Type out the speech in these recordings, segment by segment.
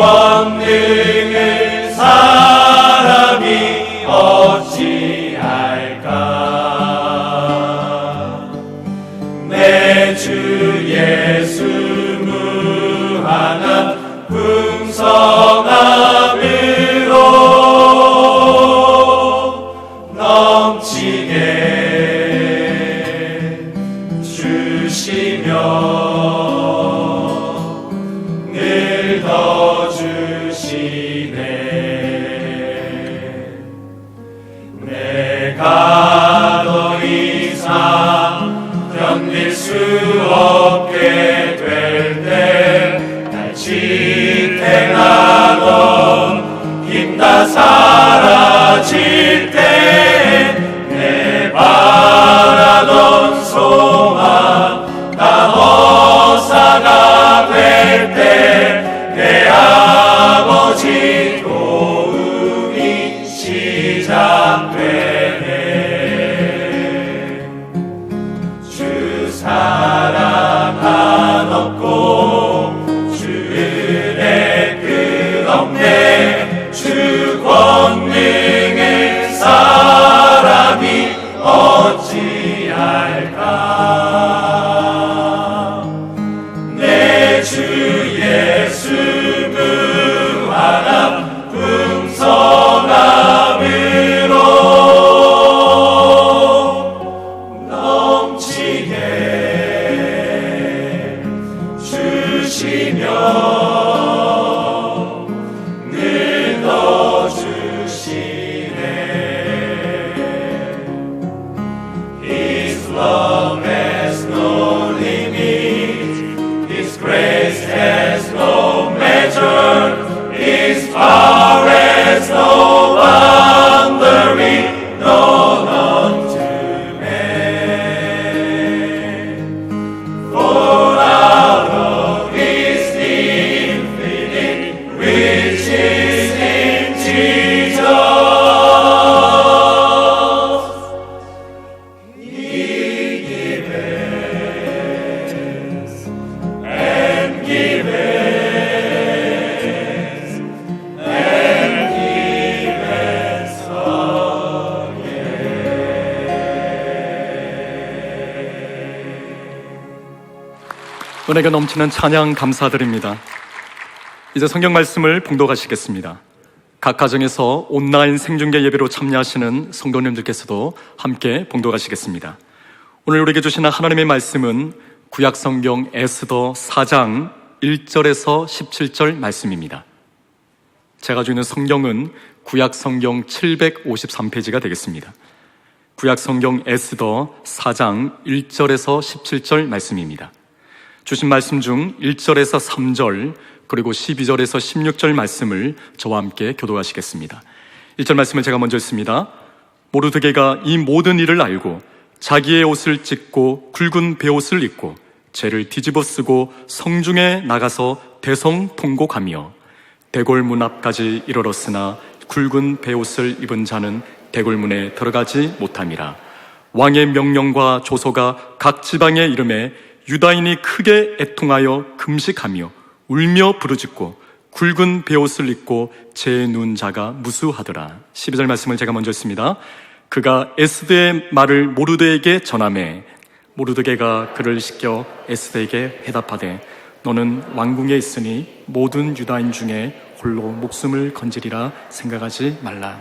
권능을 사람이 어찌할까. 내 주 예수 무한한 풍성함으로 넘치게 주시며 늘 더 주시네. 내가 더 이상 견딜 수 없게 될 때, 날 지탱하던 힘 다 사라질 때, 내 바라던 소망 다 허사가 될 때, 내 아버지 도움이 시작되네. 주 사랑 한없고 주 은혜 끝없네. 주 권능을 사람이 어찌할까. 내 주 예수 무한한 풍성함으로 넘치게 주시며 늘 더 주시네. His love has no limit, His grace has no measure, His power has no boundary, known unto man. For out of His infinite riches in Jesus, He giveth and giveth and giveth again. 은혜가 넘치는 찬양 감사드립니다. 이제 성경 말씀을 봉독하시겠습니다. 각 가정에서 온라인 생중계 예배로 참여하시는 성도님들께서도 함께 봉독하시겠습니다. 오늘 우리에게 주시는 하나님의 말씀은 구약 성경 에스더 4장 1절에서 17절 말씀입니다. 제가 가지고 있는 성경은 구약 성경 753페이지가 되겠습니다. 구약 성경 에스더 4장 1절에서 17절 말씀입니다. 주신 말씀 중 1절에서 3절 그리고 12절에서 16절 말씀을 저와 함께 교독하시겠습니다. 1절 말씀을 제가 먼저 읽습니다. 모르드게가 이 모든 일을 알고 자기의 옷을 찢고 굵은 베옷을 입고 죄를 뒤집어 쓰고 성중에 나가서 대성통곡하며 대궐문 앞까지 이르렀으나 굵은 베옷을 입은 자는 대궐문에 들어가지 못함이라. 왕의 명령과 조서가 각 지방에 이름에 유다인이 크게 애통하여 금식하며 울며 부르짖고 굵은 베옷을 입고 제 눈 자가 무수하더라. 12절 말씀을 제가 먼저 읽습니다. 그가 에스더의 말을 모르드에게 전하매 모르드게가 그를 시켜 에스더에게 대답하되 너는 왕궁에 있으니 모든 유다인 중에 홀로 목숨을 건지리라 생각하지 말라.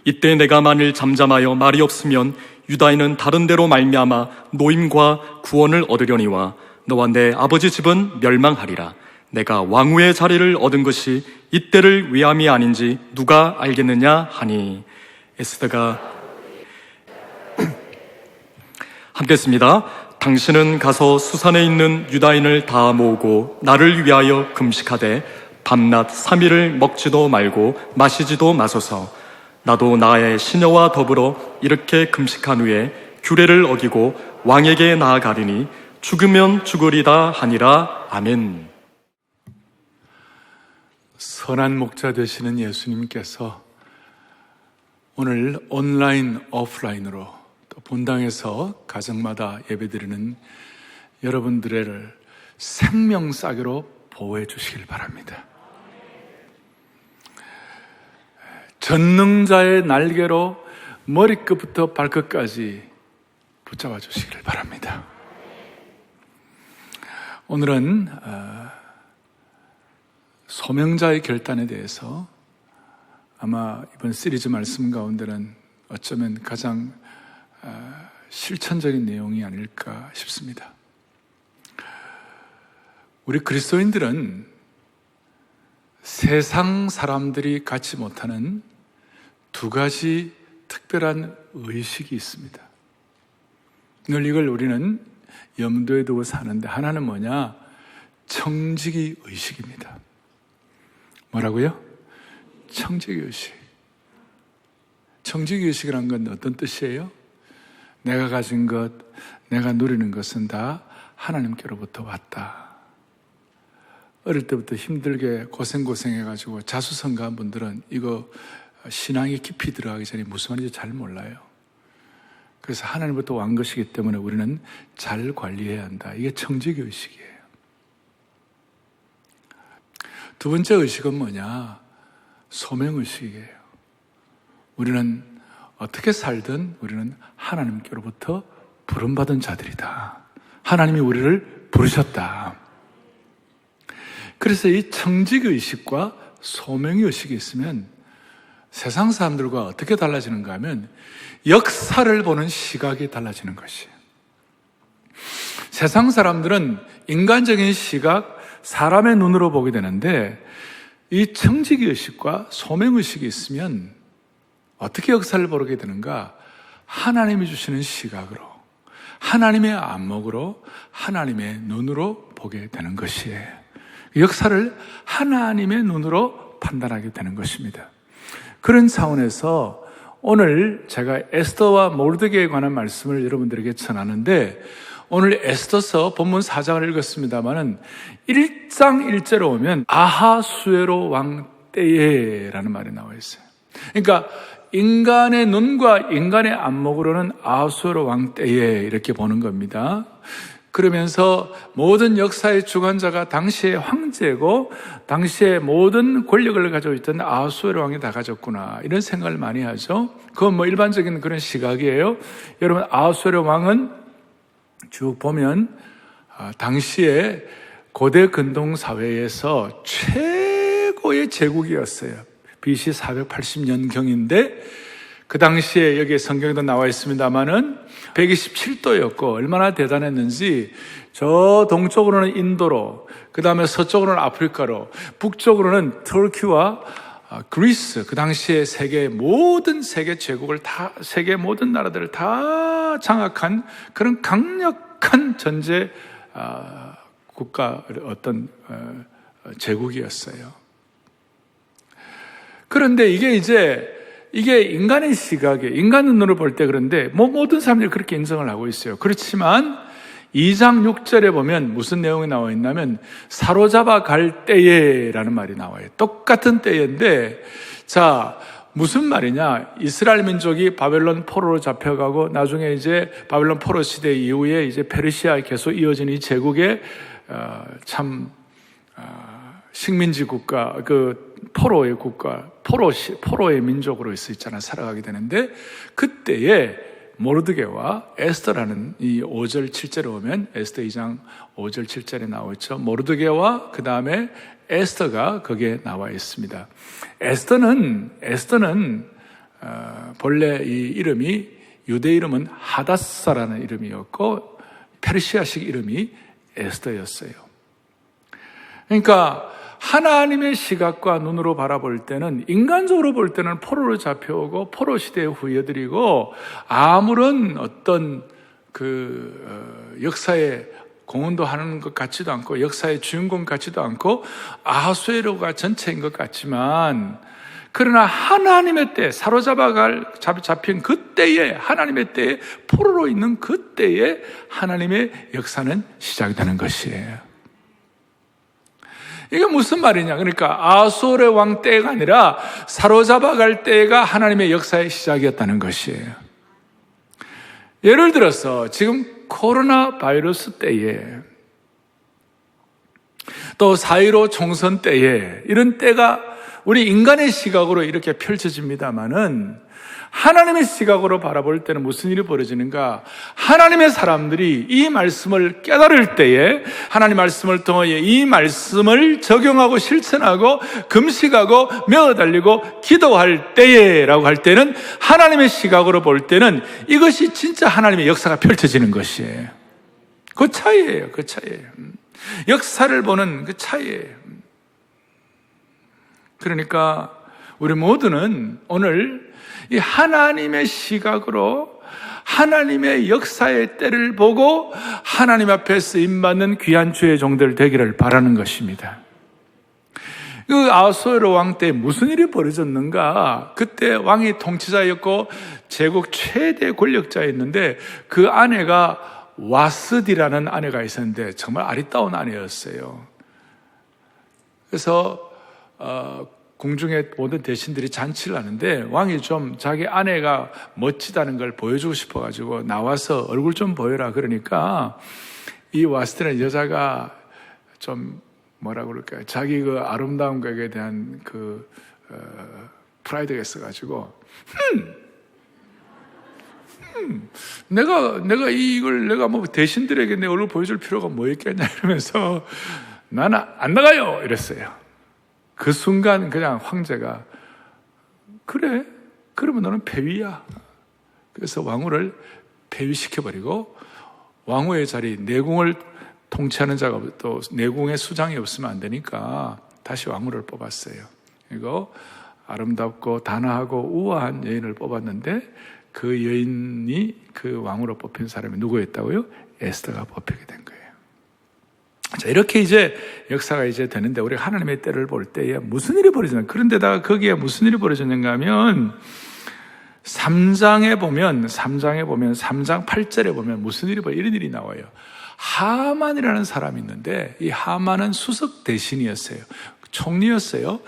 이때 내가 만일 잠잠하여 말이 없으면 유다인은 다른 데로 말미암아 노임과 구원을 얻으려니와 너와 내 아버지 집은 멸망하리라. 내가 왕후의 자리를 얻은 것이 이때를 위함이 아닌지 누가 알겠느냐 하니. 에스더가 함께 했습니다. 당신은 가서 수산에 있는 유다인을 다 모으고 나를 위하여 금식하되 밤낮 3일을 먹지도 말고 마시지도 마소서. 나도 나의 시녀와 더불어 이렇게 금식한 후에 규례를 어기고 왕에게 나아가리니 죽으면 죽으리다 하니라. 아멘. 선한 목자 되시는 예수님께서 오늘 온라인, 오프라인으로 또 본당에서 가정마다 예배드리는 여러분들을 생명싸개로 보호해 주시길 바랍니다. 전능자의 날개로 머리끝부터 발끝까지 붙잡아 주시기를 바랍니다. 오늘은 소명자의 결단에 대해서 아마 이번 시리즈 말씀 가운데는 어쩌면 가장 실천적인 내용이 아닐까 싶습니다. 우리 그리스도인들은 세상 사람들이 갖지 못하는 두 가지 특별한 의식이 있습니다. 늘 이걸 우리는 염두에 두고 사는데, 하나는 뭐냐? 청지기 의식입니다. 뭐라고요? 청지기 의식. 청지기 의식이란 건 어떤 뜻이에요? 내가 가진 것, 내가 누리는 것은 다 하나님께로부터 왔다. 어릴 때부터 힘들게 고생해가지고 자수성가한 분들은 이거 신앙이 깊이 들어가기 전에 무슨 말인지 잘 몰라요. 그래서 하나님부터 왕 것이기 때문에 우리는 잘 관리해야 한다. 이게 청지기 의식이에요. 두 번째 의식은 뭐냐? 소명의식이에요. 우리는 어떻게 살든 우리는 하나님께로부터 부름받은 자들이다. 하나님이 우리를 부르셨다. 그래서 이 청지기의식과 소명의식이 있으면 세상 사람들과 어떻게 달라지는가 하면 역사를 보는 시각이 달라지는 것이에요. 세상 사람들은 인간적인 시각, 사람의 눈으로 보게 되는데 이 청지기의식과 소명의식이 있으면 어떻게 역사를 보게 되는가? 하나님이 주시는 시각으로, 하나님의 안목으로, 하나님의 눈으로 보게 되는 것이에요. 역사를 하나님의 눈으로 판단하게 되는 것입니다. 그런 차원에서 오늘 제가 에스더와 모르드게에 관한 말씀을 여러분들에게 전하는데, 오늘 에스더서 본문 4장을 읽었습니다마는 1장 1절에 오면 아하수에로 왕 때에라는 말이 나와 있어요. 그러니까 인간의 눈과 인간의 안목으로는 아하수에로 왕 때에 이렇게 보는 겁니다. 그러면서 모든 역사의 주관자가 당시의 황제고 당시의 모든 권력을 가지고 있던 아하수에로 왕이 다 가졌구나, 이런 생각을 많이 하죠. 그건 뭐 일반적인 그런 시각이에요. 여러분, 아하수에로 왕은 쭉 보면 당시에 고대 근동 사회에서 최고의 제국이었어요. BC 480년경인데 그 당시에 여기 성경에도 나와 있습니다마는 127도였고 얼마나 대단했는지, 저 동쪽으로는 인도로, 그 다음에 서쪽으로는 아프리카로, 북쪽으로는 터키와 그리스, 그 당시에 세계 제국을 다, 세계 모든 나라들을 다 장악한 그런 강력한 전제 국가, 어떤 제국이었어요. 그런데 이게 인간의 시각에, 인간의 눈으로 볼 때 그런데 모든 사람들이 그렇게 인정을 하고 있어요. 그렇지만 2장 6절에 보면 무슨 내용이 나와 있냐면 사로잡아 갈 때에라는 말이 나와요. 똑같은 때인데, 자, 무슨 말이냐? 이스라엘 민족이 바벨론 포로로 잡혀가고 나중에 이제 바벨론 포로 시대 이후에 이제 페르시아에 계속 이어진 이 제국의 참 식민지 국가, 그 포로의 국가, 포로의 민족으로 있잖아요. 살아가게 되는데, 그때에 모르드게와 에스더라는 이 5절 7절에 오면 에스더 2장 5절 7절에 나와 있죠. 모르드게와 그 다음에 에스더가 거기에 나와 있습니다. 에스더는 본래 이 이름이, 유대 이름은 하다사라는 이름이었고 페르시아식 이름이 에스더였어요. 그러니까 하나님의 시각과 눈으로 바라볼 때는, 인간적으로 볼 때는 포로로 잡혀오고 포로 시대에 후예들이고 아무런 어떤 역사에 공헌도 하는 것 같지도 않고 역사의 주인공 같지도 않고 아하수에로가 전체인 것 같지만, 그러나 하나님의 때, 잡힌 그때에, 하나님의 때에, 포로로 있는 그때에 하나님의 역사는 시작이 되는 것이에요. 이게 무슨 말이냐? 그러니까 아하수에로 왕 때가 아니라 사로잡아 갈 때가 하나님의 역사의 시작이었다는 것이에요. 예를 들어서 지금 코로나 바이러스 때에, 또 4.15 총선 때에, 이런 때가 우리 인간의 시각으로 이렇게 펼쳐집니다마는 하나님의 시각으로 바라볼 때는 무슨 일이 벌어지는가? 하나님의 사람들이 이 말씀을 깨달을 때에 하나님 말씀을 통하여 이 말씀을 적용하고 실천하고 금식하고 메어달리고 기도할 때에라고 할 때는 하나님의 시각으로 볼 때는 이것이 진짜 하나님의 역사가 펼쳐지는 것이에요. 그 차이예요. 그 차이예요. 역사를 보는 그 차이예요. 그러니까 우리 모두는 오늘 이 하나님의 시각으로 하나님의 역사의 때를 보고 하나님 앞에 쓰임받는 귀한 주의 종들 되기를 바라는 것입니다. 그 아하수에로 왕 때 무슨 일이 벌어졌는가? 그때 왕이 통치자였고 제국 최대 권력자였는데 그 아내가 와스디라는 아내가 있었는데 정말 아리따운 아내였어요. 그래서 궁중에 모든 대신들이 잔치를 하는데 왕이 좀 자기 아내가 멋지다는 걸 보여주고 싶어가지고 나와서 얼굴 좀 보여라 그러니까 이 와스디라는 여자가 좀 뭐라 그럴까요? 자기 그 아름다운 것에 대한 그 프라이드가 있어가지고 내가 이걸 내가 뭐 대신들에게 내 얼굴 보여줄 필요가 뭐 있겠냐 이러면서 나는 안 나가요 이랬어요. 그 순간 그냥 황제가 그래 그러면 너는 폐위야. 그래서 왕후를 폐위시켜버리고 왕후의 자리 내궁을 통치하는 자가 또 내궁에 수장이 없으면 안 되니까 다시 왕후를 뽑았어요. 그리고 아름답고 단아하고 우아한 여인을 뽑았는데 그 여인이 그 왕후로 뽑힌 사람이 누구였다고요? 에스더가 뽑히게 된 거예요. 자, 이렇게 이제 역사가 이제 되는데 우리가 하나님의 때를 볼 때에 무슨 일이 벌어지는가? 그런데다가 거기에 무슨 일이 벌어졌는가 하면 3장에 보면 3장 8절에 보면 무슨 일이 벌어져 이런 일이 나와요. 하만이라는 사람이 있는데 이 하만은 수석 대신이었어요. 총리였어요.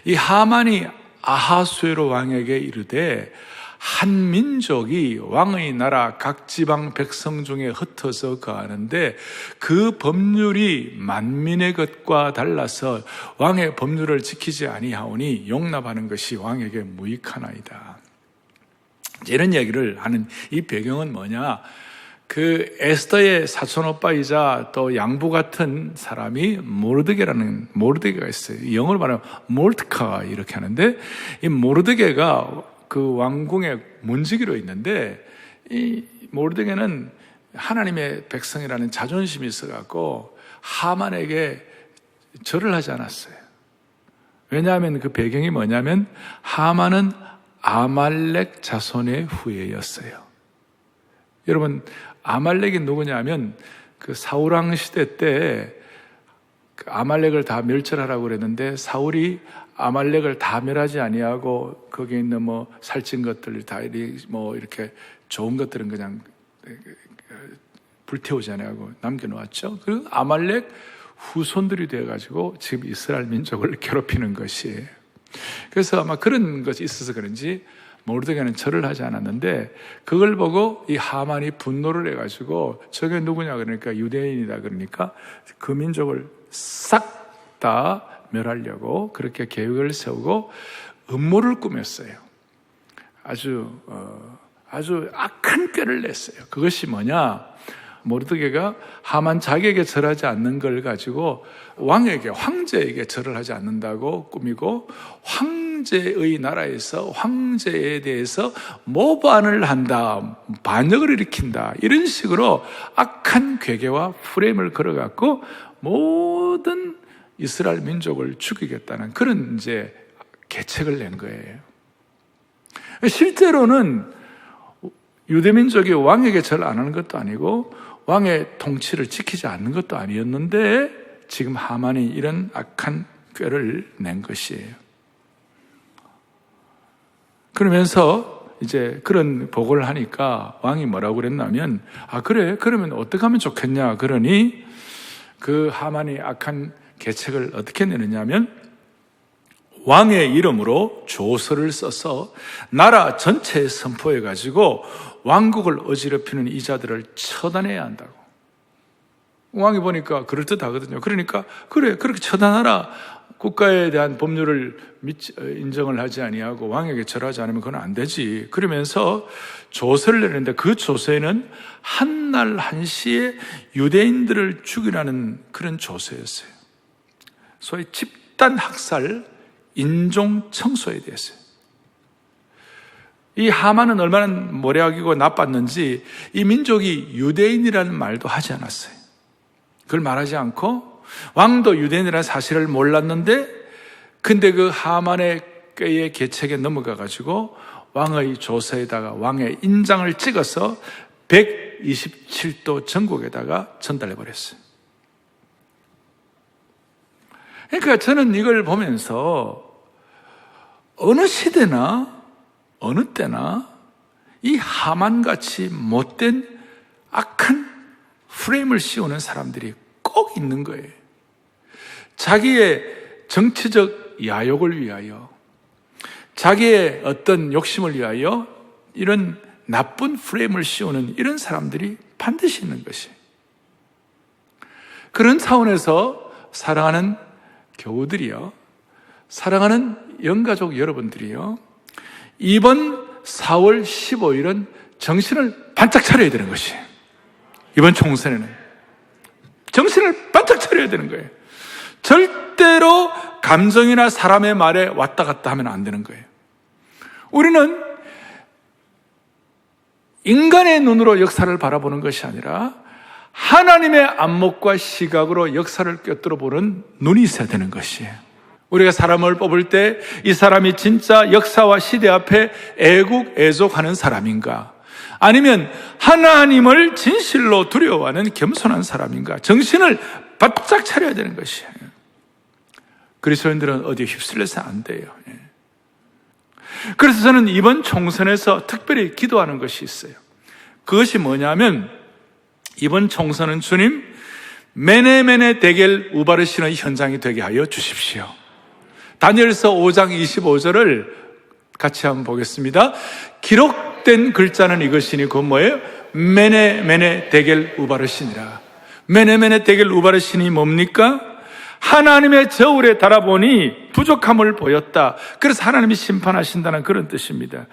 이 하만이 아하수에로 왕에게 이르되 한 민족이 왕의 나라 각 지방 백성 중에 흩어서 거하는데 그 법률이 만민의 것과 달라서 왕의 법률을 지키지 아니하오니 용납하는 것이 왕에게 무익하나이다. 이런 얘기를 하는 이 배경은 뭐냐? 그 에스더의 사촌오빠이자 또 양부 같은 사람이 모르드게가 있어요. 영어로 말하면 몰트카 이렇게 하는데 이 모르드게가 그 왕궁의 문지기로 있는데 이 모르드게는 하나님의 백성이라는 자존심이 있어갖고 하만에게 절을 하지 않았어요. 왜냐하면 그 배경이 뭐냐면 하만은 아말렉 자손의 후예였어요. 여러분 아말렉이 누구냐면 그 사울왕 시대 때 그 아말렉을 다 멸절하라고 그랬는데 사울이 아말렉을 다 멸하지 아니하고 거기에 있는 뭐 살찐 것들 다 뭐 이렇게 좋은 것들은 그냥 불태우지 아니하고 남겨놓았죠. 그리고 아말렉 후손들이 되어가지고 지금 이스라엘 민족을 괴롭히는 것이에요. 그래서 아마 그런 것이 있어서 그런지 모르드게는 절을 하지 않았는데 그걸 보고 이 하만이 분노를 해가지고 저게 누구냐 그러니까 유대인이다 그러니까 그 민족을 싹 다 멸하려고 그렇게 계획을 세우고 음모를 꾸몄어요. 아주 악한 꾀를 냈어요. 그것이 뭐냐? 모르드게가 하만 자기에게 절하지 않는 걸 가지고 황제에게 절을 하지 않는다고 꾸미고 황제의 나라에서 황제에 대해서 모반을 한다, 반역을 일으킨다 이런 식으로 악한 괴계와 프레임을 걸어갖고 모든 이스라엘 민족을 죽이겠다는 그런 이제 계책을 낸 거예요. 실제로는 유대민족이 왕에게 절을 안 하는 것도 아니고 왕의 통치를 지키지 않는 것도 아니었는데 지금 하만이 이런 악한 꾀를 낸 것이에요. 그러면서 이제 그런 보고를 하니까 왕이 뭐라고 그랬냐면 그래 그러면 어떻게 하면 좋겠냐 그러니 그 하만이 악한 계책을 어떻게 내느냐면 왕의 이름으로 조서를 써서 나라 전체에 선포해가지고 왕국을 어지럽히는 이자들을 처단해야 한다고. 왕이 보니까 그럴듯하거든요. 그러니까 그래 그렇게 처단하라. 국가에 대한 법률을 인정을 하지 아니하고 왕에게 절하지 않으면 그건 안 되지. 그러면서 조서를 내는데 그 조서에는 한날 한시에 유대인들을 죽이라는 그런 조서였어요. 소위 집단 학살, 인종 청소에 대해서요. 이 하만은 얼마나 모략이고 나빴는지 이 민족이 유대인이라는 말도 하지 않았어요. 그걸 말하지 않고 왕도 유대인이라는 사실을 몰랐는데 근데 그 하만의 계책에 넘어가 가지고 왕의 조서에다가 왕의 인장을 찍어서 127도 전국에다가 전달해 버렸어요. 그러니까 저는 이걸 보면서 어느 시대나 어느 때나 이 하만같이 못된 악한 프레임을 씌우는 사람들이 꼭 있는 거예요. 자기의 정치적 야욕을 위하여, 자기의 어떤 욕심을 위하여 이런 나쁜 프레임을 씌우는 이런 사람들이 반드시 있는 것이에요. 그런 차원에서 사랑하는 교우들이요, 사랑하는 영가족 여러분들이요, 이번 4월 15일은 정신을 반짝 차려야 되는 것이에요. 이번 총선에는 정신을 반짝 차려야 되는 거예요. 절대로 감정이나 사람의 말에 왔다 갔다 하면 안 되는 거예요. 우리는 인간의 눈으로 역사를 바라보는 것이 아니라 하나님의 안목과 시각으로 역사를 꿰뚫어 보는 눈이 있어야 되는 것이에요. 우리가 사람을 뽑을 때 이 사람이 진짜 역사와 시대 앞에 애국애족하는 사람인가? 아니면 하나님을 진실로 두려워하는 겸손한 사람인가? 정신을 바짝 차려야 되는 것이에요. 그리스도인들은 어디에 휩쓸려서 안 돼요. 그래서 저는 이번 총선에서 특별히 기도하는 것이 있어요. 그것이 뭐냐면 이번 총선은 주님 메네메네 데겔 우바르시는 현장이 되게 하여 주십시오. 다니엘서 5장 25절을 같이 한번 보겠습니다. 기록된 글자는 이것이니 그건 뭐예요? 메네메네 데겔 우바르시니라. 메네메네 데겔 우바르시니 뭡니까? 하나님의 저울에 달아보니 부족함을 보였다. 그래서 하나님이 심판하신다는 그런 뜻입니다.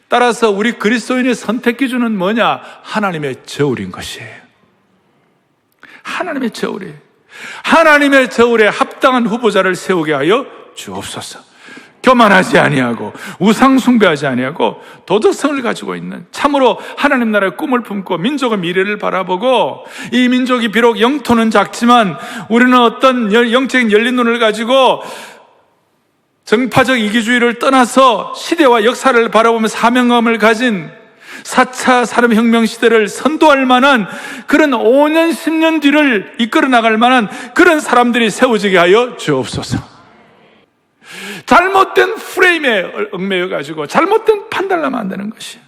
따라서 우리 그리스도인의 선택 기준은 뭐냐? 하나님의 저울인 것이에요. 하나님의 저울이에요. 하나님의 저울에 합당한 후보자를 세우게 하여 주옵소서. 교만하지 아니하고 우상 숭배하지 아니하고 도덕성을 가지고 있는 참으로 하나님 나라의 꿈을 품고 민족의 미래를 바라보고 이 민족이 비록 영토는 작지만 우리는 어떤 영적인 열린 눈을 가지고 정파적 이기주의를 떠나서 시대와 역사를 바라보며 사명감을 가진 4차 산업혁명 시대를 선도할 만한 그런 5년, 10년 뒤를 이끌어 나갈 만한 그런 사람들이 세워지게 하여 주옵소서. 잘못된 프레임에 얽매여가지고 잘못된 판단을 하면 안 되는 것이에요.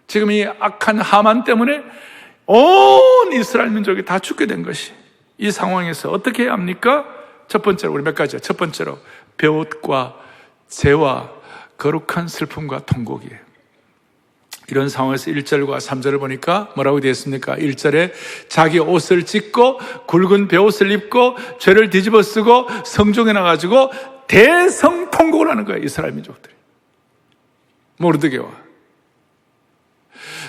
지금 이 악한 하만 때문에 온 이스라엘 민족이 다 죽게 된 것이 이 상황에서 어떻게 해야 합니까? 첫 번째로 우리 몇 가지요. 첫 번째로 배옷과 재와 거룩한 슬픔과 통곡이에요. 이런 상황에서 1절과 3절을 보니까 뭐라고 되어 있습니까? 1절에 자기 옷을 찢고 굵은 베옷을 입고 죄를 뒤집어 쓰고 성중에 나가지고 대성통곡을 하는 거예요. 이스라엘 민족들이. 모르드게와.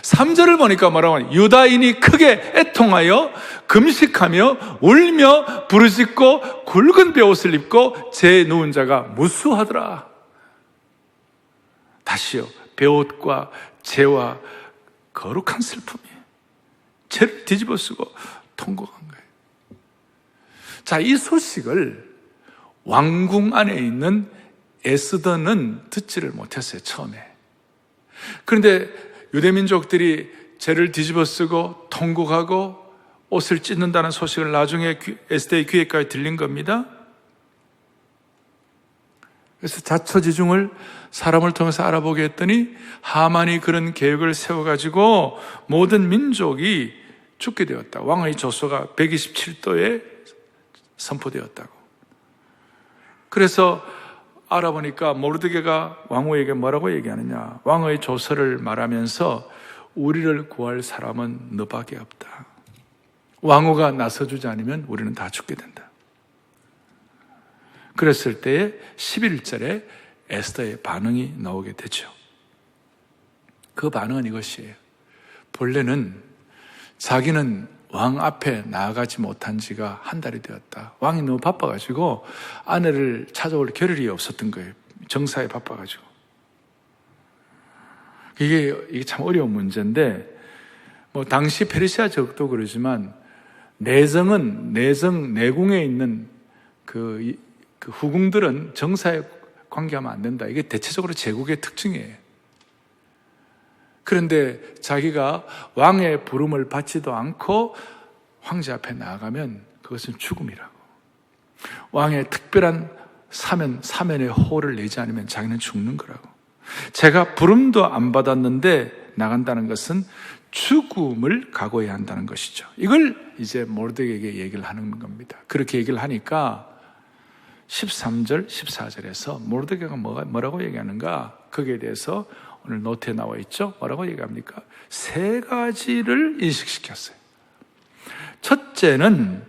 3절을 보니까 뭐라고 하냐? 유다인이 크게 애통하여 금식하며 울며 부르짖고 굵은 베옷을 입고 제 누운 자가 무수하더라. 다시요. 베옷과 죄와 거룩한 슬픔이에요. 죄를 뒤집어 쓰고 통곡한 거예요. 자, 이 소식을 왕궁 안에 있는 에스더는 듣지를 못했어요, 처음에. 그런데 유대민족들이 죄를 뒤집어 쓰고 통곡하고 옷을 찢는다는 소식을 나중에 에스더의 귀에까지 들린 겁니다. 그래서 자초지중을 사람을 통해서 알아보게 했더니 하만이 그런 계획을 세워가지고 모든 민족이 죽게 되었다. 왕의 조서가 127도에 선포되었다고. 그래서 알아보니까 모르드게가 왕후에게 뭐라고 얘기하느냐? 왕의 조서를 말하면서 우리를 구할 사람은 너밖에 없다. 왕후가 나서주지 않으면 우리는 다 죽게 된다. 그랬을 때에 11절에 에스더의 반응이 나오게 되죠. 그 반응은 이것이에요. 본래는 자기는 왕 앞에 나아가지 못한 지가 한 달이 되었다. 왕이 너무 바빠가지고 아내를 찾아올 겨를이 없었던 거예요. 정사에 바빠가지고. 이게 참 어려운 문제인데, 당시 페르시아 적도 그러지만, 내궁에 있는 그 후궁들은 정사에 관계하면 안 된다. 이게 대체적으로 제국의 특징이에요. 그런데 자기가 왕의 부름을 받지도 않고 황제 앞에 나아가면 그것은 죽음이라고. 왕의 특별한 사면의 호를 내지 않으면 자기는 죽는 거라고. 제가 부름도 안 받았는데 나간다는 것은 죽음을 각오해야 한다는 것이죠. 이걸 이제 모르드게에게 얘기를 하는 겁니다. 그렇게 얘기를 하니까 13절, 14절에서 모르드게가 뭐라고 얘기하는가? 거기에 대해서 오늘 노트에 나와 있죠? 뭐라고 얘기합니까? 3가지를 인식시켰어요. 첫째는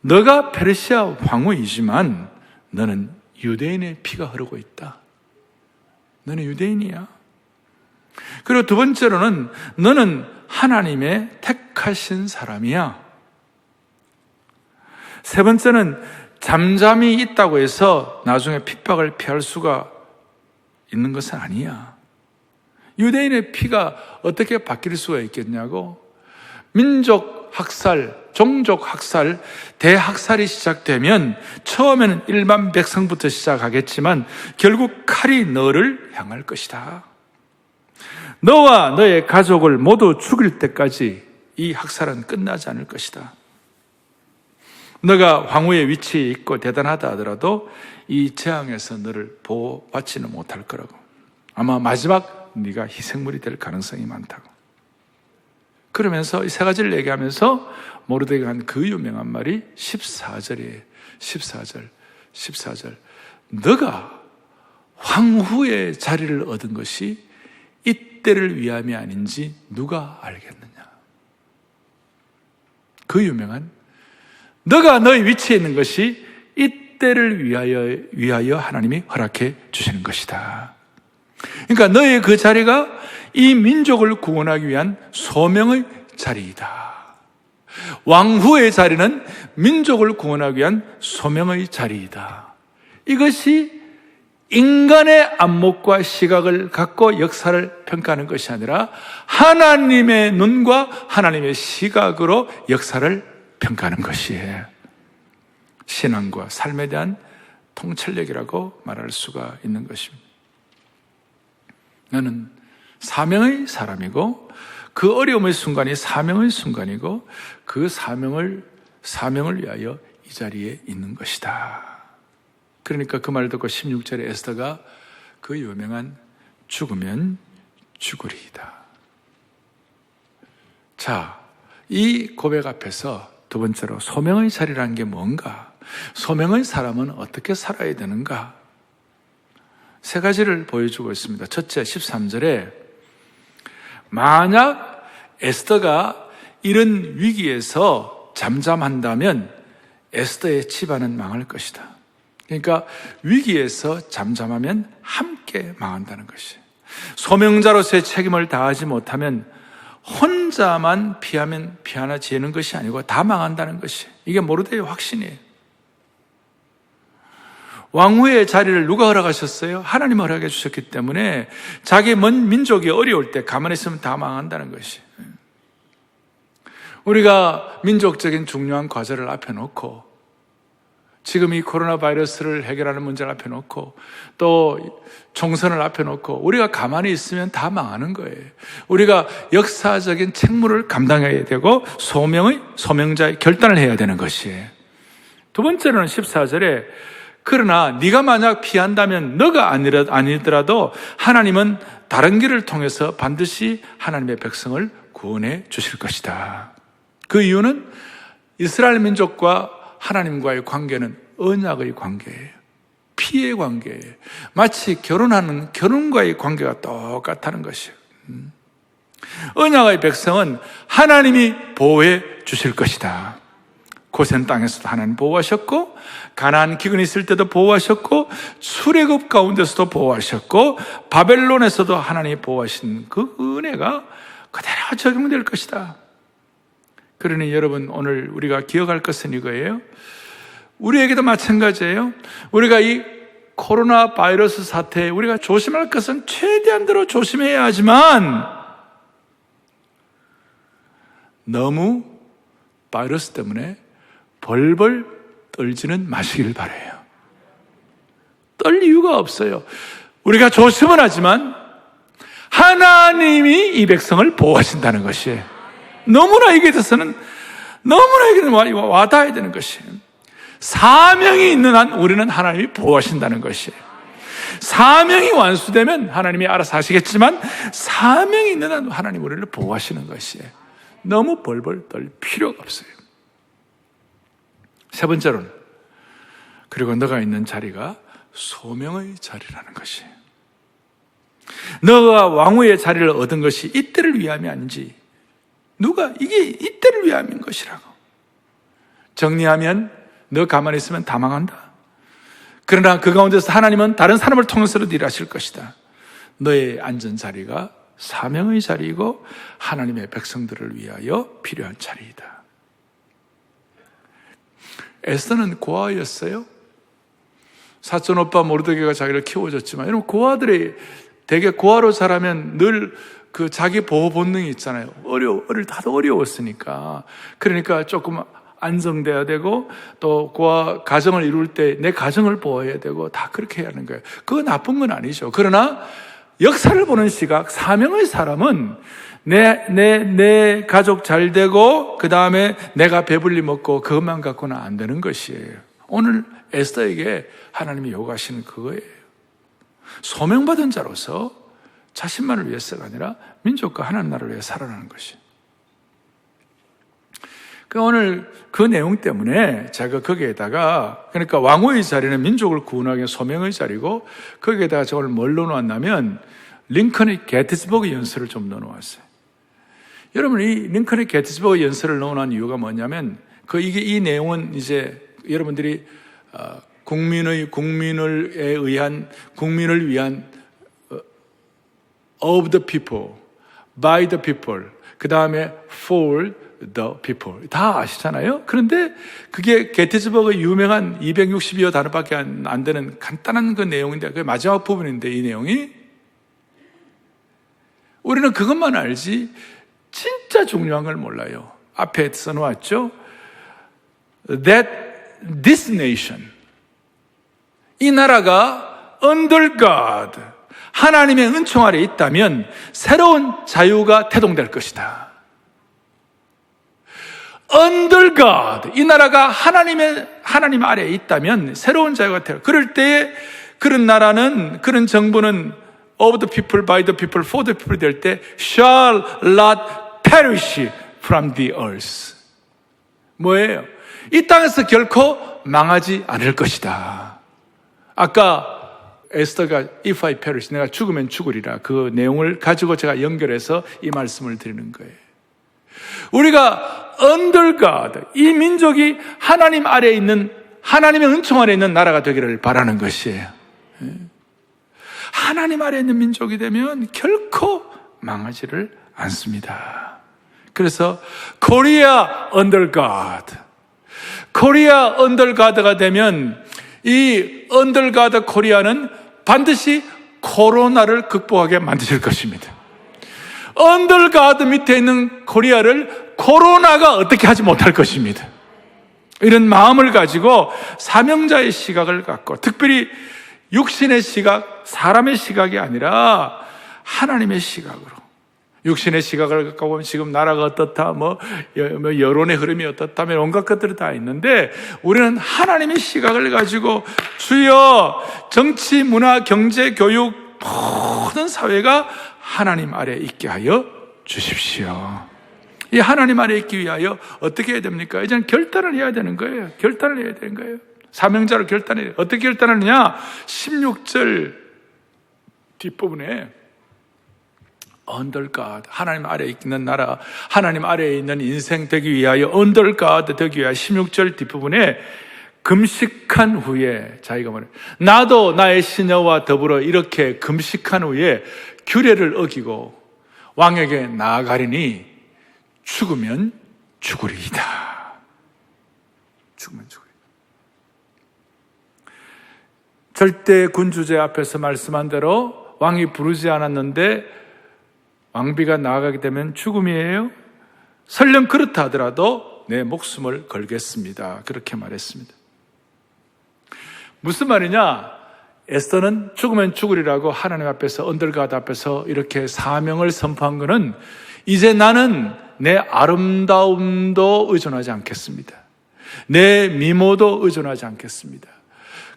너가 페르시아 황후이지만 너는 유대인의 피가 흐르고 있다. 너는 유대인이야. 그리고 두 번째로는 너는 하나님의 택하신 사람이야. 세 번째는 잠잠히 있다고 해서 나중에 핍박을 피할 수가 있는 것은 아니야. 유대인의 피가 어떻게 바뀔 수가 있겠냐고. 민족 학살, 종족 학살, 대학살이 시작되면 처음에는 일반 백성부터 시작하겠지만 결국 칼이 너를 향할 것이다. 너와 너의 가족을 모두 죽일 때까지 이 학살은 끝나지 않을 것이다. 너가 황후의 위치에 있고 대단하다 하더라도 이 재앙에서 너를 보호받지는 못할 거라고. 아마 마지막 네가 희생물이 될 가능성이 많다고. 그러면서 이 3가지를 얘기하면서 모르드게가 한 그 유명한 말이 14절이에요. 14절. 너가 황후의 자리를 얻은 것이 이때를 위함이 아닌지 누가 알겠느냐. 그 유명한 너가 너의 위치에 있는 것이 이때를 위하여 하나님이 허락해 주시는 것이다. 그러니까 너의 그 자리가 이 민족을 구원하기 위한 소명의 자리이다. 왕후의 자리는 민족을 구원하기 위한 소명의 자리이다. 이것이 인간의 안목과 시각을 갖고 역사를 평가하는 것이 아니라 하나님의 눈과 하나님의 시각으로 역사를 평가하는 것이에요. 신앙과 삶에 대한 통찰력이라고 말할 수가 있는 것입니다. 나는 사명의 사람이고 그 어려움의 순간이 사명의 순간이고 그 사명을 위하여 이 자리에 있는 것이다. 그러니까 그 말을 듣고 16절에 에스더가 그 유명한 죽으면 죽으리이다. 자, 이 고백 앞에서 두 번째로 소명의 자리라는 게 뭔가? 소명의 사람은 어떻게 살아야 되는가? 3가지를 보여주고 있습니다. 첫째, 13절에 만약 에스더가 이런 위기에서 잠잠한다면 에스더의 집안은 망할 것이다. 그러니까 위기에서 잠잠하면 함께 망한다는 것이. 소명자로서의 책임을 다하지 못하면 혼자만 피하면 피하나지는 것이 아니고 다 망한다는 것이. 이게 모르드게의 확신이에요. 왕후의 자리를 누가 허락하셨어요? 하나님 허락해 주셨기 때문에 자기 먼 민족이 어려울 때 가만히 있으면 다 망한다는 것이. 우리가 민족적인 중요한 과제를 앞에 놓고 지금 이 코로나 바이러스를 해결하는 문제를 앞에 놓고 또 총선을 앞에 놓고 우리가 가만히 있으면 다 망하는 거예요. 우리가 역사적인 책무를 감당해야 되고 소명자의 결단을 해야 되는 것이에요. 두 번째로는 14절에 그러나 네가 만약 피한다면 너가 아니더라도 하나님은 다른 길을 통해서 반드시 하나님의 백성을 구원해 주실 것이다. 그 이유는 이스라엘 민족과 하나님과의 관계는 언약의 관계예요. 피의 관계예요. 마치 결혼하는 결혼과의 관계가 똑같다는 것이에요. 언약의 백성은 하나님이 보호해 주실 것이다. 고센 땅에서도 하나님 보호하셨고, 가나안 기근이 있을 때도 보호하셨고, 출애굽 가운데서도 보호하셨고, 바벨론에서도 하나님이 보호하신 그 은혜가 그대로 적용될 것이다. 그러니 여러분, 오늘 우리가 기억할 것은 이거예요. 우리에게도 마찬가지예요. 우리가 이 코로나 바이러스 사태에 우리가 조심할 것은 최대한대로 조심해야 하지만 너무 바이러스 때문에 벌벌 떨지는 마시길 바라요. 떨 이유가 없어요. 우리가 조심은 하지만 하나님이 이 백성을 보호하신다는 것이에요. 너무나 이게 대해서는 너무나 이게 와닿아야 되는 것이에요. 사명이 있는 한 우리는 하나님이 보호하신다는 것이에요. 사명이 완수되면 하나님이 알아서 하시겠지만 사명이 있는 한 하나님 우리를 보호하시는 것이에요. 너무 벌벌 떨 필요가 없어요. 세 번째로는, 그리고 너가 있는 자리가 소명의 자리라는 것이에요. 너가 왕후의 자리를 얻은 것이 이때를 위함이 아닌지, 누가 이게 이때를 위함인 것이라고. 정리하면 너 가만히 있으면 다 망한다. 그러나 그 가운데서 하나님은 다른 사람을 통해서도 일하실 것이다. 너의 앉은 자리가 사명의 자리이고 하나님의 백성들을 위하여 필요한 자리이다. 에스더는 고아였어요. 사촌 오빠 모르드게가 자기를 키워줬지만, 여러분, 고아들이 되게 고아로 자라면 늘 그 자기 보호 본능이 있잖아요. 다들 어려웠으니까. 그러니까 조금 안정돼야 되고, 또 고아 가정을 이룰 때 내 가정을 보호해야 되고, 다 그렇게 해야 하는 거예요. 그거 나쁜 건 아니죠. 그러나 역사를 보는 시각, 사명의 사람은 내 가족 잘 되고, 그 다음에 내가 배불리 먹고, 그것만 갖고는 안 되는 것이에요. 오늘 에스더에게 하나님이 요구하시는 그거예요. 소명받은 자로서 자신만을 위해서가 아니라 민족과 하나님 나라를 위해 살아가는 것이에요. 오늘 그 내용 때문에 제가 거기에다가, 그러니까 왕후의 자리는 민족을 구원하기 위한 소명의 자리고, 거기에다가 저걸 뭘 넣어놨냐면 링컨의 게티스버그 연설을 좀 넣어놓았어요. 여러분, 이 링컨의 게티스버그 연설을 넣어놓은 이유가 뭐냐면, 이 내용은 이제 여러분들이 국민을 위한 of the people, by the people, 그 다음에 for the people. 다 아시잖아요? 그런데 그게 게티스버그의 유명한 260여 단어밖에 안 되는 간단한 그 내용인데, 그게 마지막 부분인데, 이 내용이 우리는 그것만 알지 진짜 중요한 걸 몰라요. 앞에 써놓았죠? That this nation, 이 나라가 under God, 하나님의 은총 아래 있다면 새로운 자유가 태동될 것이다. Under God, 이 나라가 하나님 아래에 있다면 새로운 자유가 태동. 그럴 때에 그런 나라는, 그런 정부는 of the people, by the people, for the people 될 때 shall not perish from the earth. 뭐예요? 이 땅에서 결코 망하지 않을 것이다. 아까 에스더가 if I perish, 내가 죽으면 죽으리라, 그 내용을 가지고 제가 연결해서 이 말씀을 드리는 거예요. 우리가 under God, 이 민족이 하나님 아래에 있는, 하나님의 은총 아래에 있는 나라가 되기를 바라는 것이에요. 하나님 아래에 있는 민족이 되면 결코 망하지를 않습니다. 그래서 Korea under God, Korea under God가 되면 이 under God 코리아는 반드시 코로나를 극복하게 만드실 것입니다. under God 밑에 있는 코리아를 코로나가 어떻게 하지 못할 것입니다. 이런 마음을 가지고 사명자의 시각을 갖고, 특별히 육신의 시각, 사람의 시각이 아니라 하나님의 시각으로, 육신의 시각을 갖고 보면 지금 나라가 어떻다, 여론의 흐름이 어떻다면 온갖 것들이 다 있는데, 우리는 하나님의 시각을 가지고 주여 정치, 문화, 경제, 교육 모든 사회가 하나님 아래에 있게 하여 주십시오. 이 하나님 아래에 있기 위하여 어떻게 해야 됩니까? 이제는 결단을 해야 되는 거예요. 결단을 해야 되는 거예요. 사명자로 결단해야 돼요. 어떻게 결단하느냐? 16절 뒷부분에 Under God, 하나님 아래에 있는 나라, 하나님 아래에 있는 인생 되기 위하여 Under God 되기 위하여 16절 뒷부분에 금식한 후에 자기가 말해요. 나도 나의 시녀와 더불어 이렇게 금식한 후에 규례를 어기고 왕에게 나아가리니 죽으면 죽으리이다. 죽으면 죽으리이다. 절대 군주제 앞에서 말씀한 대로 왕이 부르지 않았는데 왕비가 나아가게 되면 죽음이에요. 설령 그렇다 하더라도 내 목숨을 걸겠습니다. 그렇게 말했습니다. 무슨 말이냐? 에스더는 죽으면 죽으리라고 하나님 앞에서 언더갓 앞에서 이렇게 사명을 선포한 것은 이제 나는 내 아름다움도 의존하지 않겠습니다. 내 미모도 의존하지 않겠습니다.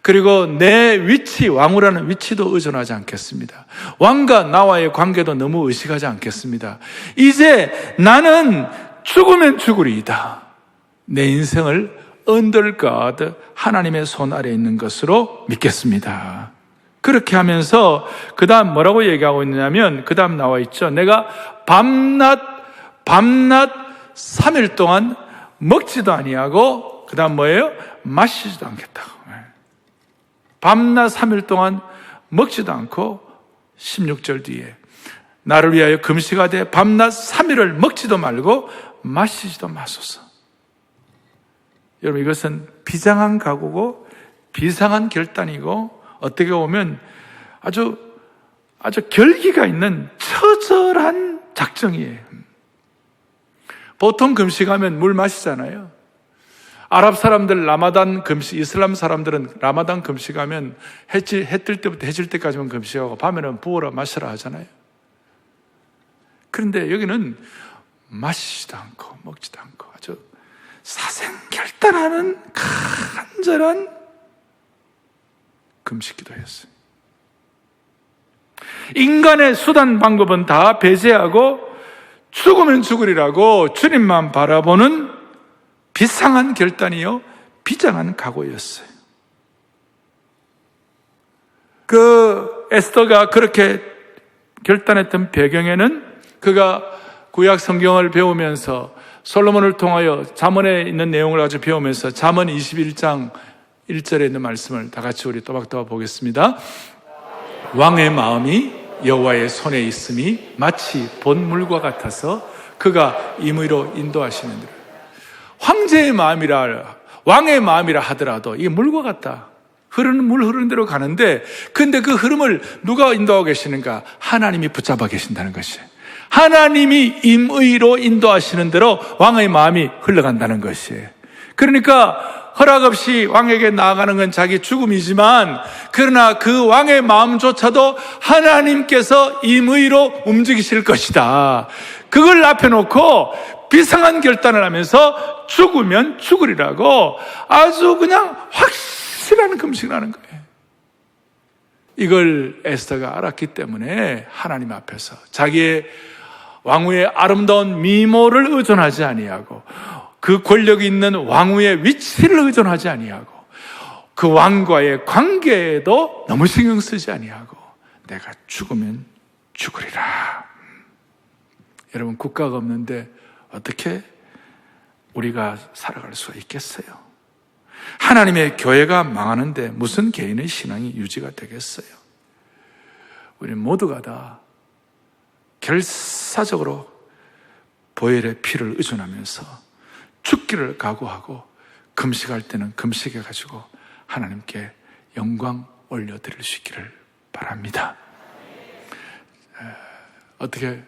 그리고 내 위치, 왕후라는 위치도 의존하지 않겠습니다. 왕과 나와의 관계도 너무 의식하지 않겠습니다. 이제 나는 죽으면 죽으리이다. 내 인생을 under God, 하나님의 손 아래에 있는 것으로 믿겠습니다. 그렇게 하면서 그 다음 뭐라고 얘기하고 있느냐면 그 다음 나와 있죠. 내가 밤낮 3일 동안 먹지도 아니하고 그 다음 뭐예요? 마시지도 않겠다고. 밤낮 3일 동안 먹지도 않고 16절 뒤에 나를 위하여 금식하되 밤낮 3일을 먹지도 말고 마시지도 마소서. 여러분 이것은 비장한 각오고 비상한 결단이고 어떻게 보면 아주 결기가 있는 처절한 작정이에요. 보통 금식하면 물 마시잖아요. 아랍 사람들 라마단 금식, 이슬람 사람들은 라마단 금식하면 해 뜰 때부터 해질 때까지만 금식하고 밤에는 부어라 마셔라 하잖아요. 그런데 여기는 마시지도 않고 먹지도 않고 아주 사생결단하는 간절한 금식 기도였어요. 인간의 수단 방법은 다 배제하고 죽으면 죽으리라고 주님만 바라보는 비상한 결단이요 비장한 각오였어요. 그 에스더가 그렇게 결단했던 배경에는 그가 구약 성경을 배우면서 솔로몬을 통하여 잠언에 있는 내용을 아주 배우면서 잠언 21장 1절에 있는 말씀을 다 같이 우리 또박또박 보겠습니다. 왕의 마음이 여호와의 손에 있음이 마치 본물과 같아서 그가 임의로 인도하시는도다. 황제의 마음이라 왕의 마음이라 하더라도 이게 물과 같다. 물 흐르는 대로 가는데 근데 그 흐름을 누가 인도하고 계시는가? 하나님이 붙잡아 계신다는 것이에요. 하나님이 임의로 인도하시는 대로 왕의 마음이 흘러간다는 것이에요. 그러니까 허락 없이 왕에게 나아가는 건 자기 죽음이지만 그러나 그 왕의 마음조차도 하나님께서 임의로 움직이실 것이다. 그걸 앞에 놓고 비상한 결단을 하면서 죽으면 죽으리라고 아주 그냥 확실한 금식을 하는 거예요. 이걸 에스더가 알았기 때문에 하나님 앞에서 자기의 왕후의 아름다운 미모를 의존하지 아니하고 그 권력이 있는 왕후의 위치를 의존하지 아니하고 그 왕과의 관계에도 너무 신경 쓰지 아니하고 내가 죽으면 죽으리라. 여러분 국가가 없는데 어떻게 우리가 살아갈 수가 있겠어요? 하나님의 교회가 망하는데 무슨 개인의 신앙이 유지가 되겠어요? 우리 모두가 다 결사적으로 보혈의 피를 의존하면서 죽기를 각오하고 금식할 때는 금식해가지고 하나님께 영광 올려드릴 수 있기를 바랍니다. 어떻게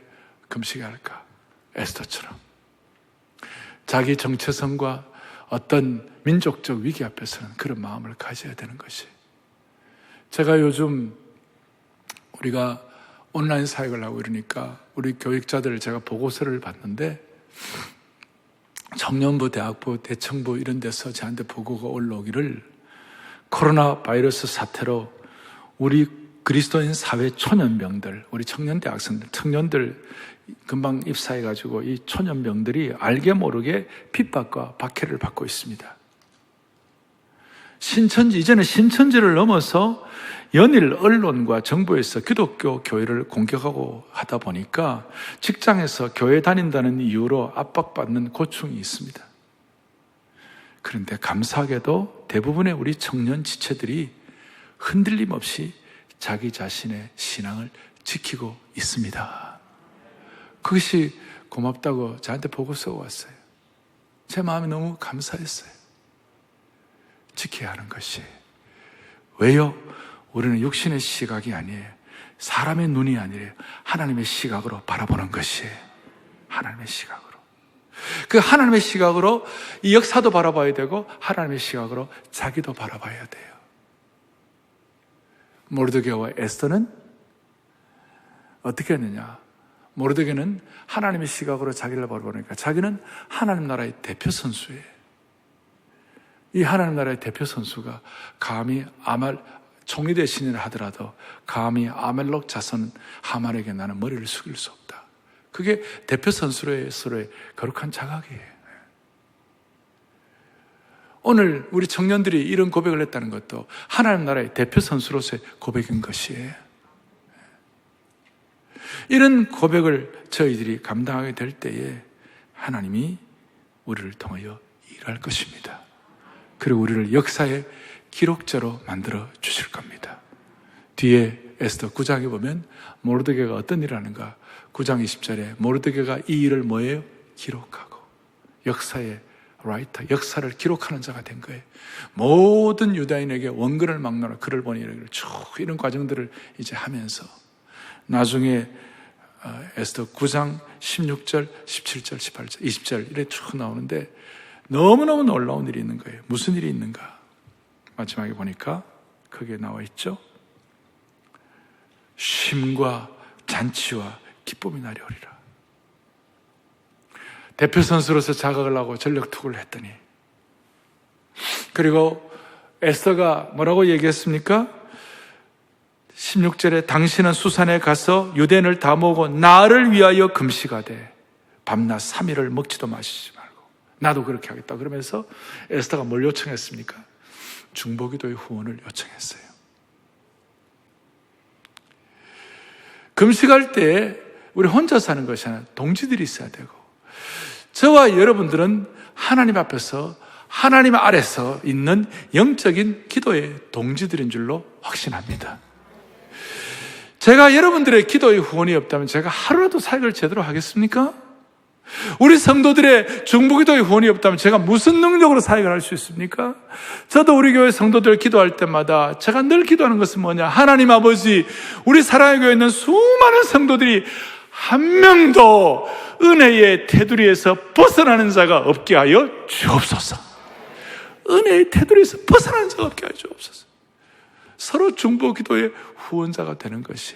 금식해야 할까? 에스더처럼 자기 정체성과 어떤 민족적 위기 앞에서는 그런 마음을 가져야 되는 것이. 제가 요즘 우리가 온라인 사역을 하고 이러니까 우리 교육자들을 제가 보고서를 봤는데 청년부, 대학부, 대청부 이런 데서 저한테 보고가 올라오기를 코로나 바이러스 사태로 우리 그리스도인 사회 초년병들, 우리 청년 대학생들, 청년들 금방 입사해가지고 이 초년병들이 알게 모르게 핍박과 박해를 받고 있습니다. 이제는 신천지를 넘어서 연일 언론과 정부에서 기독교 교회를 공격하고 하다 보니까 직장에서 교회 다닌다는 이유로 압박받는 고충이 있습니다. 그런데 감사하게도 대부분의 우리 청년 지체들이 흔들림 없이 자기 자신의 신앙을 지키고 있습니다. 그것이 고맙다고 저한테 보고서가 왔어요. 제 마음이 너무 감사했어요. 지켜야 하는 것이. 왜요? 우리는 육신의 시각이 아니에요. 사람의 눈이 아니에요. 하나님의 시각으로 바라보는 것이에요. 하나님의 시각으로. 그 하나님의 시각으로 이 역사도 바라봐야 되고 하나님의 시각으로 자기도 바라봐야 돼요. 모르드게와 에스더는 어떻게 했느냐? 모르드게는 하나님의 시각으로 자기를 바라보니까 자기는 하나님 나라의 대표 선수예요. 이 하나님 나라의 대표 선수가 감히 총리 대신이라 하더라도 감히 아멜록 자손 하만에게 나는 머리를 숙일 수 없다. 그게 대표 선수로서의 거룩한 자각이에요. 오늘 우리 청년들이 이런 고백을 했다는 것도 하나님 나라의 대표 선수로서의 고백인 것이에요. 이런 고백을 저희들이 감당하게 될 때에 하나님이 우리를 통하여 일할 것입니다. 그리고 우리를 역사의 기록자로 만들어 주실 겁니다. 뒤에 에스더 9장에 보면 모르드게가 어떤 일을 하는가? 9장 20절에 모르드게가 이 일을 뭐예요? 기록하고 역사의 라이터, 역사를 기록하는 자가 된 거예요. 모든 유다인에게 원근을 막노라 글을 보니 쭉 이런 과정들을 이제 하면서 나중에 에스더 9장 16절, 17절, 18절, 20절 이렇게 쭉 나오는데 너무너무 놀라운 일이 있는 거예요. 무슨 일이 있는가? 마지막에 보니까 거기에 나와 있죠. 쉼과 잔치와 기쁨이 날이 오리라. 대표 선수로서 자각을 하고 전력 투구를 했더니 그리고 에스더가 뭐라고 얘기했습니까? 16절에 당신은 수산에 가서 유대인을 다 모으고 나를 위하여 금식하되 밤낮 3일을 먹지도 마시지 말고 나도 그렇게 하겠다. 그러면서 에스더가 뭘 요청했습니까? 중보기도의 후원을 요청했어요. 금식할 때 우리 혼자 사는 것이 아니라 동지들이 있어야 되고 저와 여러분들은 하나님 앞에서 하나님 아래서 있는 영적인 기도의 동지들인 줄로 확신합니다. 제가 여러분들의 기도의 후원이 없다면 제가 하루라도 사역을 제대로 하겠습니까? 우리 성도들의 중보기도의 후원이 없다면 제가 무슨 능력으로 사역을 할 수 있습니까? 저도 우리 교회 성도들 기도할 때마다 제가 늘 기도하는 것은 뭐냐? 하나님 아버지, 우리 사랑의 교회에 있는 수많은 성도들이 한 명도 은혜의 테두리에서 벗어나는 자가 없게 하여 주옵소서. 은혜의 테두리에서 벗어나는 자가 없게 하여 주옵소서. 서로 중보기도의 후원자가 되는 것이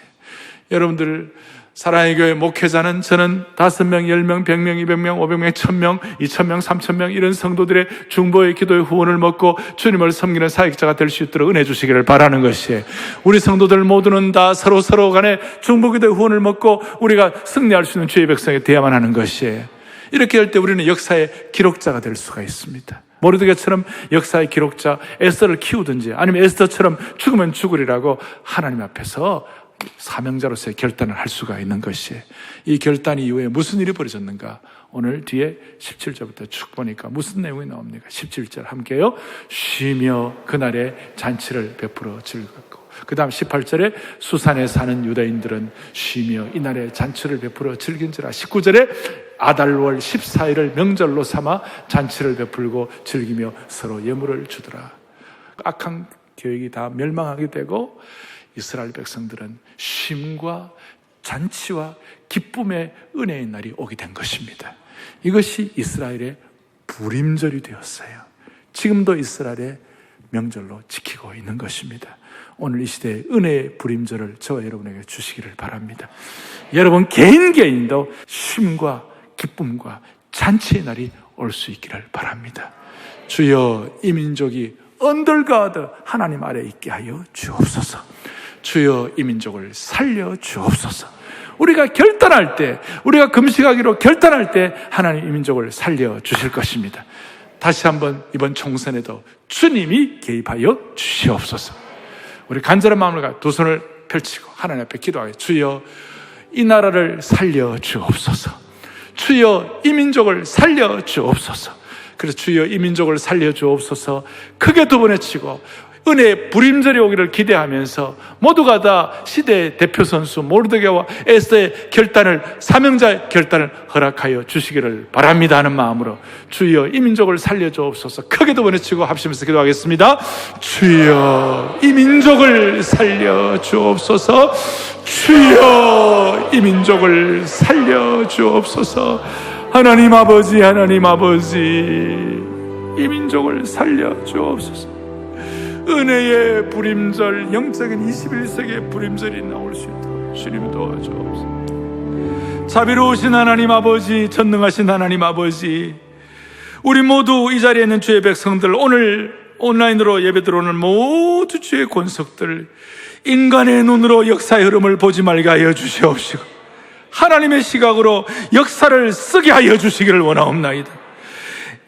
여러분들 사랑의 교회 목회자는 저는 5명, 10명, 100명, 200명, 500명, 1000명, 2000명, 3000명 이런 성도들의 중보의 기도의 후원을 먹고 주님을 섬기는 사역자가 될 수 있도록 은혜 주시기를 바라는 것이에요. 우리 성도들 모두는 다 서로 간에 중보기도의 후원을 먹고 우리가 승리할 수 있는 주의 백성이 되어야만 하는 것이에요. 이렇게 할 때 우리는 역사의 기록자가 될 수가 있습니다. 모르드게처럼 역사의 기록자 에스더를 키우든지 아니면 에스더처럼 죽으면 죽으리라고 하나님 앞에서 사명자로서의 결단을 할 수가 있는 것이에요. 이 결단 이후에 무슨 일이 벌어졌는가? 오늘 뒤에 17절부터 쭉 보니까 무슨 내용이 나옵니까? 17절 함께요. 쉬며 그날에 잔치를 베풀어 즐겼고 그 다음 18절에 수산에 사는 유다인들은 쉬며 이날에 잔치를 베풀어 즐긴지라 19절에 아달월 14일을 명절로 삼아 잔치를 베풀고 즐기며 서로 예물을 주더라. 악한 계획이 다 멸망하게 되고 이스라엘 백성들은 쉼과 잔치와 기쁨의 은혜의 날이 오게 된 것입니다. 이것이 이스라엘의 부림절이 되었어요. 지금도 이스라엘의 명절로 지키고 있는 것입니다. 오늘 이 시대에 은혜의 부림절을 저와 여러분에게 주시기를 바랍니다. 여러분 개인도 쉼과 기쁨과 잔치의 날이 올 수 있기를 바랍니다. 주여 이 민족이 언더가드 하나님 아래 있게 하여 주옵소서. 주여 이 민족을 살려 주옵소서. 우리가 결단할 때, 우리가 금식하기로 결단할 때 하나님 이 민족을 살려 주실 것입니다. 다시 한번 이번 총선에도 주님이 개입하여 주시옵소서. 우리 간절한 마음을 가지고 두 손을 펼치고 하나님 앞에 기도하겠습니다. 주여, 이 나라를 살려 주옵소서. 주여, 이 민족을 살려 주옵소서. 그래서 주여, 이 민족을 살려 주옵소서 크게 두 번 외치고 은혜의 불임절이 오기를 기대하면서 모두가 다 시대의 대표 선수 모르드게와 에스더의 결단을, 사명자의 결단을 허락하여 주시기를 바랍니다 하는 마음으로 주여, 이 민족을 살려 주옵소서 크게 두 번 외치고 합심해서 기도하겠습니다. 주여, 이 민족을 살려 주옵소서. 주여, 이 민족을 살려 주옵소서. 하나님 아버지, 하나님 아버지, 이 민족을 살려 주옵소서. 은혜의 불임절, 영적인 21세기의 불임절이 나올 수 있도록 주님 도와주옵소서. 자비로우신 하나님 아버지, 전능하신 하나님 아버지, 우리 모두 이 자리에 있는 주의 백성들, 오늘 온라인으로 예배 들어오는 모두 주의 권속들, 인간의 눈으로 역사의 흐름을 보지 말게 하여 주시옵시고 하나님의 시각으로 역사를 쓰게 하여 주시기를 원하옵나이다.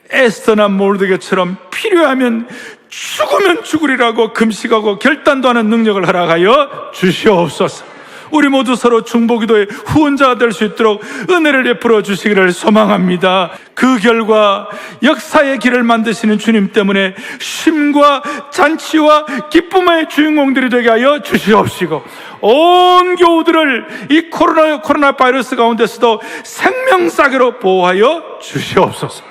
에스더나 모르드게처럼 필요하면 죽으면 죽으리라고 금식하고 결단도 하는 능력을 허락하여 주시옵소서. 우리 모두 서로 중보기도의 후원자가 될 수 있도록 은혜를 베풀어 주시기를 소망합니다. 그 결과 역사의 길을 만드시는 주님 때문에 쉼과 잔치와 기쁨의 주인공들이 되게 하여 주시옵시고 온 교우들을 이 코로나 바이러스 가운데서도 생명사계로 보호하여 주시옵소서.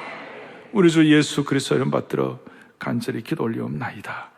우리 주 예수 그리스도 이름 받들어 간절히 기도 올리옵나이다.